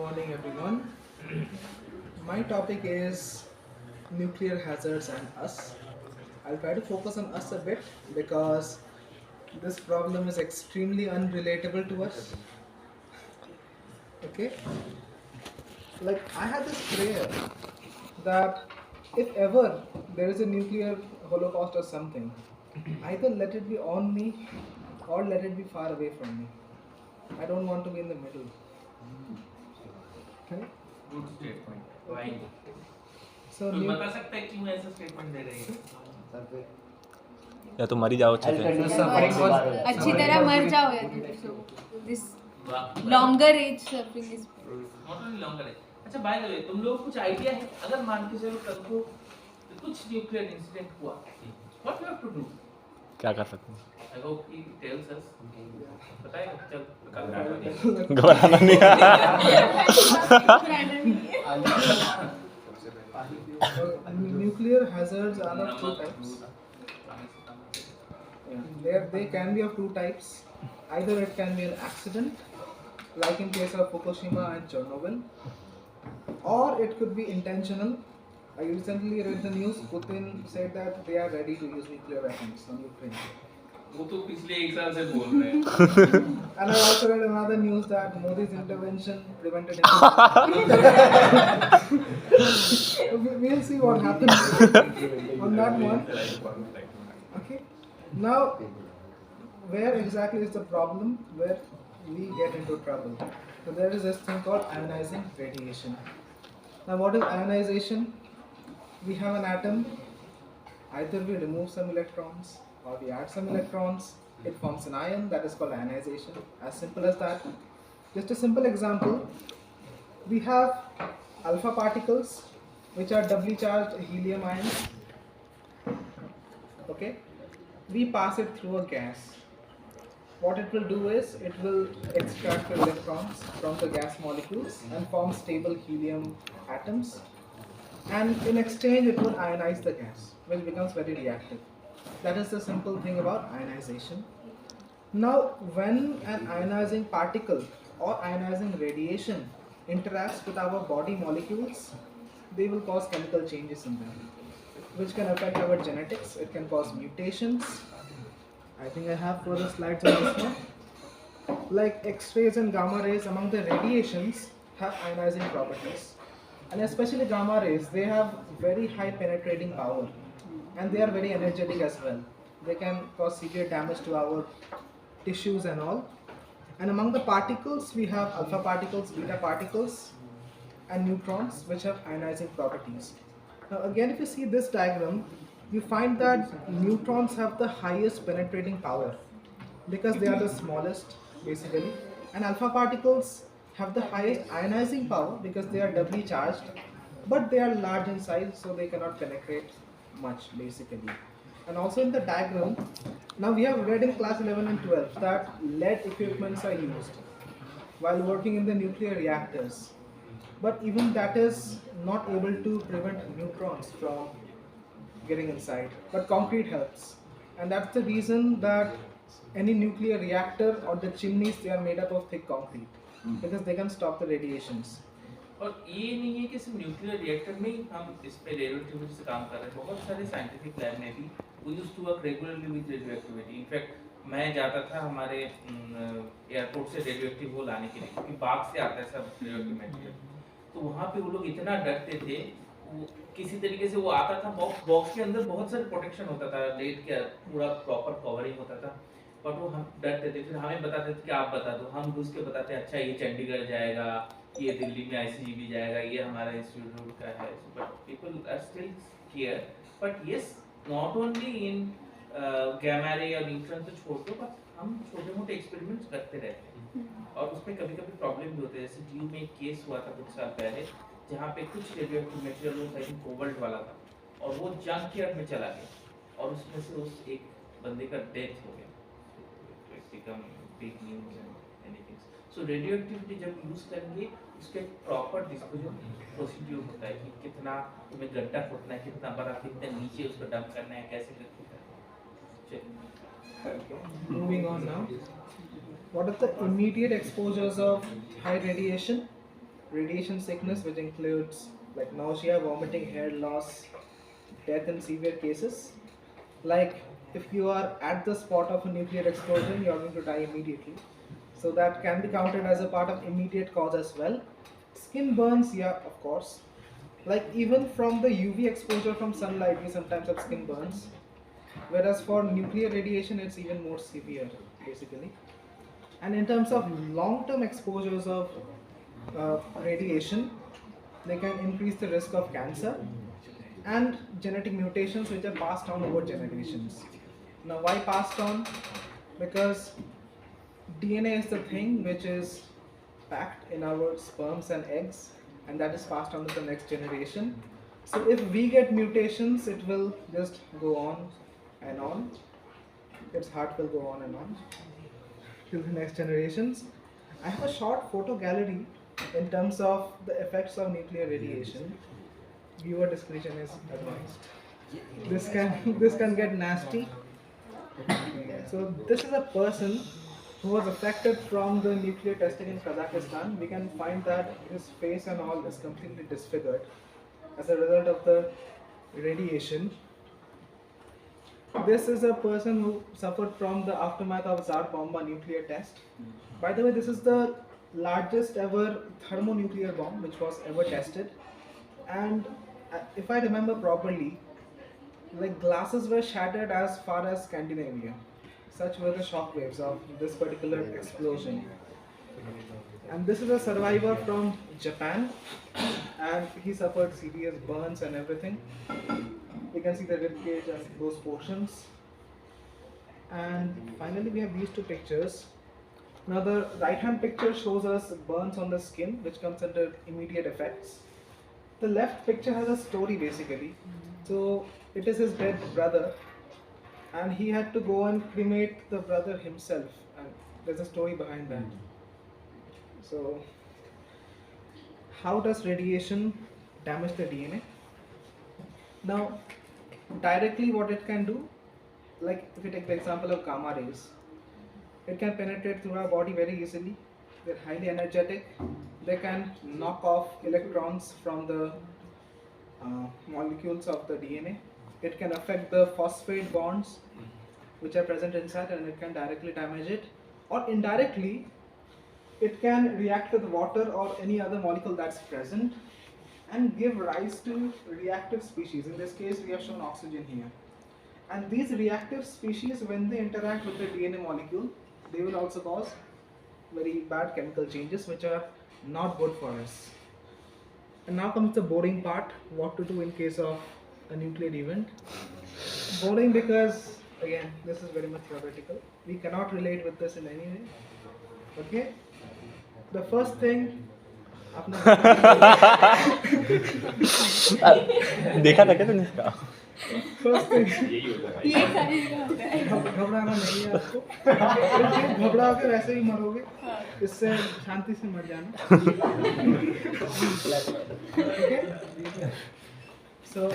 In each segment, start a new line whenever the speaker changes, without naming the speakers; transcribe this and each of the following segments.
morning, everyone. My topic is nuclear hazards and us. I'll try to focus on us a bit because this problem is extremely unrelatable to us. Okay? Like, I had this prayer that if ever there is a nuclear holocaust or something, either let it be on me or let it be far away from me. I don't want to be in the middle. Okay?
Good statement Y
So,
कोई बता सकता है क्यों ऐसा statement दे रही है
या तो मरी जाओ अच्छे से
अच्छी तरह मर जाओ या तो this longer as suffering is
not only longer है अच्छा बाय द वे तुम लोग कुछ आइडिया है अगर मान के चलो कल को कुछ न्यूक्लियर इंसिडेंट हुआ what you have to do
क्या कर सकते हैं
I hope he tells us बताएगा चल कल
घबराना नहीं
nuclear hazards are of two types. They can be of two types. Either it can be an accident, like in case of Fukushima and Chernobyl, or it could be intentional. I recently read the news. Putin said that they are ready to use nuclear weapons on Ukraine.
वो तो पिछले एक साल से बोल रहे हैं
And I also read another news that Modi's intervention prevented We'll see what happens on that one. Okay. Now, where exactly is the problem where we get into trouble? So there is this thing called ionizing radiation. Now, what is ionization? We have an atom. Either we remove some electrons or we add some electrons. It forms an ion that is called ionization. As simple as that. Just a simple example. We have alpha particles, which are doubly charged helium ions. Okay. We pass it through a gas. What it will do is it will extract the electrons from the gas molecules and form stable helium atoms. And in exchange, it will ionize the gas, which becomes very reactive. That is the simple thing about ionization. Now, when an ionizing particle or ionizing radiation interacts with our body molecules, they will cause chemical changes in them, which can affect our genetics. It can cause mutations. I think I have further slides on this one. Like X-rays and gamma rays, among the radiations, have ionizing properties. And especially gamma rays, they have very high penetrating power. And they are very energetic as well. They can cause severe damage to our tissues and all. And among the particles, we have alpha particles, beta particles, and neutrons, which have ionizing properties. Now again, if you see this diagram, you find that neutrons have the highest penetrating power because they are the smallest, basically. And alpha particles have the highest ionizing power because they are doubly charged, but they are large in size, so they cannot penetrate much, basically. And also in the diagram, now we have read in class 11 and 12 that lead equipments are used while working in the nuclear reactors, but even that is not able to prevent neutrons from getting inside, but concrete helps. And that's the reason that any nuclear reactor or the chimneys, they are made up of thick concrete because they can stop the radiations.
और ये नहीं है कि सिर्फ nuclear reactor में ही हम इस पे रेडियोएक्टिविटी से काम कर रहे हैं बहुत सारे साइंटिफिक लैब में भी we used to work regularly with radioactivity in fact मैं जाता था हमारे एयरपोर्ट से रेडियोएक्टिव वो लाने के लिए क्योंकि बाग से आता है सब रेडियोएक्टिव मटेरियल तो वहाँ पे वो लोग इतना डरते थे किसी तरीके से वो आता था बॉक्स के अंदर बहुत सारे प्रोटेक्शन होता था लेट के पूरा प्रॉपर कवरिंग होता था बट वो हम डरते थे फिर हमें बताते थे कि आप बता दो हम घुस के बताते अच्छा ये चंडीगढ़ जाएगा ये दिल्ली में आईसीजीबी जाएगा ये हमारा इंस्टीट्यूट का है but people are still care but yes not only in gamma ray और न्यूट्रॉन तो छोड़ दो बट हम छोटे मोटे एक्सपेरिमेंट्स करते रहते हैं और उसमें कभी कभी प्रॉब्लम भी होते हैं जैसे ड्यू में एक केस हुआ था कुछ साल पहले जहाँ पे कुछ रेडियोएक्टिव मटेरियल वो कहीं कोबाल्ट वाला था और वो जंक यार्ड में चला गया और उसमें से उस एक बंदे का डेथ हो गया become big news and anything. So radioactivity जब यूज करेंगे उसके प्रॉपर डिस्पोजल प्रोसीड्यूर होता है कि कितना तुम्हें गड्ढा खोदना है कितना बड़ा कितना नीचे उसको डंप करना है कैसे करना है
Okay. Moving on now. What are the immediate exposures of high radiation? radiation sickness, which includes like nausea, vomiting, hair loss, death in severe cases. Like if you are at the spot of a nuclear explosion, you are going to die immediately. So that can be counted as a part of immediate cause as well. Skin burns, yeah, of course. Like even from the UV exposure from sunlight, we sometimes have skin burns. Whereas for nuclear radiation, it's even more severe, basically. And in terms of long-term exposures of radiation, they can increase the risk of cancer and genetic mutations which are passed on over generations. Now, why passed on? Because DNA is the thing which is packed in our sperms and eggs, and that is passed on to the next generation. So, if we get mutations, it will just go on and on. Its heart will go on and on to the next generations. I have a short photo gallery in terms of the effects of nuclear radiation. Viewer discretion is advised. This can get nasty. So this is a person who was affected from the nuclear testing in Kazakhstan. We can find that his face and all is completely disfigured as a result of the radiation. This is a person who suffered from the aftermath of Tsar Bomba nuclear test. By the way, this is the largest ever thermonuclear bomb which was ever tested. And if I remember properly, like glasses were shattered as far as Scandinavia. Such were the shock waves of this particular explosion. And this is a survivor from Japan, and he suffered serious burns and everything. You can see the rib cage and those portions. And finally, we have these two pictures. Now, the right hand picture shows us burns on the skin, which comes under immediate effects. The left picture has a story basically. So, it is his dead brother, and he had to go and cremate the brother himself, and there's a story behind that. So, how does radiation damage the DNA? Now, directly what it can do, like if you take the example of gamma rays, it can penetrate through our body very easily. They're highly energetic. They can knock off electrons from the molecules of the DNA. It can affect the phosphate bonds which are present inside, and it can directly damage it. Or indirectly, it can react with water or any other molecule that's present and give rise to reactive species. In this case, we have shown oxygen here. And these reactive species, when they interact with the DNA molecule, they will also cause very bad chemical changes which are not good for us. And now comes the boring part, what to do in case of a nuclear event. Boring because, again, this is very much theoretical. We cannot relate with this in any way. Okay? The first thing,
देखा था क्या तूने इसका?
first thing,
ये सारी होता है।
घबराना नहीं है आपको। फिर घबरा के वैसे ही मरोगे। इससे शांति से मर जाना। Okay? So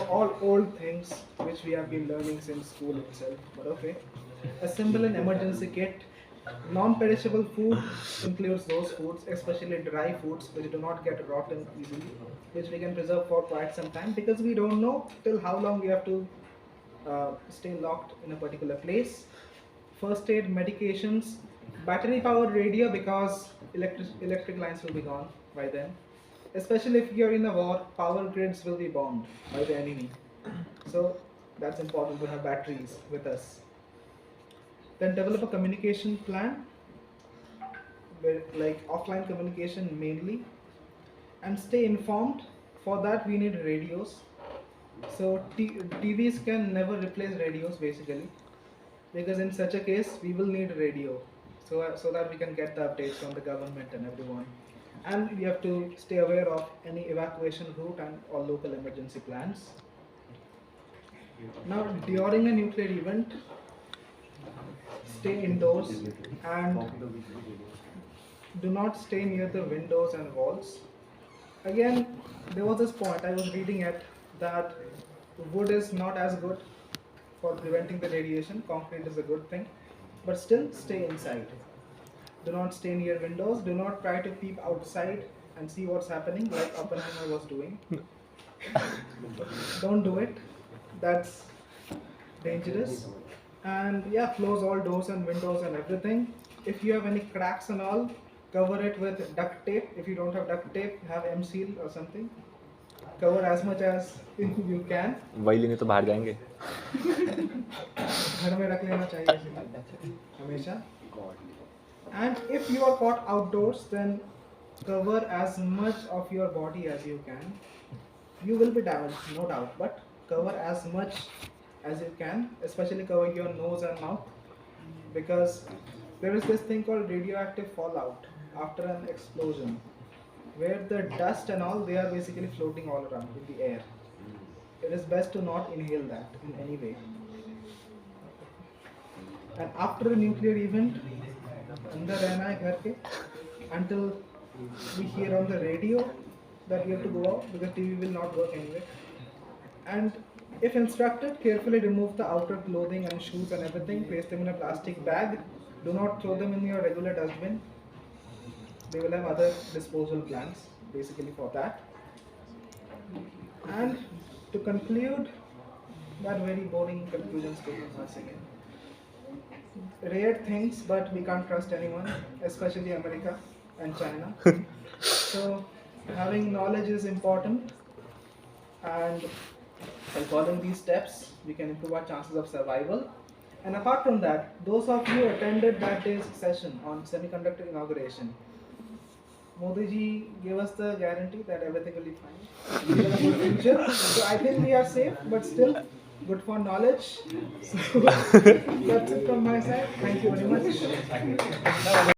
all old things which we have been learning since school itself. But okay, assemble an emergency kit. Non-perishable food includes those foods, especially dry foods which do not get rotten easily, which we can preserve for quite some time, because we don't know till how long we have to stay locked in a particular place. First aid, medications, battery-powered radio, because electric lines will be gone by then. Especially if you're in a war, power grids will be bombed by the enemy. So that's important to have batteries with us. Then develop a communication plan, like offline communication mainly, and stay informed. For that we need radios. So TVs can never replace radios basically, because in such a case we will need radio, so that we can get the updates from the government and everyone. And we have to stay aware of any evacuation route and all local emergency plans. Now, during a nuclear event, stay indoors and do not stay near the windows and walls. Again, there was this point I was reading at that wood is not as good for preventing the radiation. Concrete is a good thing, but still stay inside. Do not stay near windows. Do not try to peep outside and see what's happening like Oppenheimer was doing. Don't do it. That's dangerous. And yeah, close all doors and windows and everything. If you have any cracks and all, cover it with duct tape. If you don't have duct tape, have M seal or something. Cover as much as you can.
वही लेने तो बाहर जाएंगे.
घर में रख लेना चाहिए इसे हमेशा. And if you are caught outdoors, then cover as much of your body as you can. You will be damaged, no doubt, but cover as much as you can, especially cover your nose and mouth, because there is this thing called radioactive fallout after an explosion, where the dust and all, they are basically floating all around in the air. It is best to not inhale that in any way. And after a nuclear event, अंदर रहना है घर के until we hear on the radio that you have to go out because TV will not work anyway. And if instructed, carefully remove the outer clothing and shoes and everything. Place them in a plastic bag. Do not throw them in your regular dustbin. They will have other disposal plans basically for that. And to conclude that very boring conclusion statement once again. Rare things, but we can't trust anyone, especially America and China. So having knowledge is important, and by following these steps, we can improve our chances of survival. And apart from that, those of you who attended that day's session on semiconductor inauguration, Modi ji gave us the guarantee that everything will be fine. We have a good future. So I think we are safe, but still good for knowledge. So that's it from my side. Thank you very much.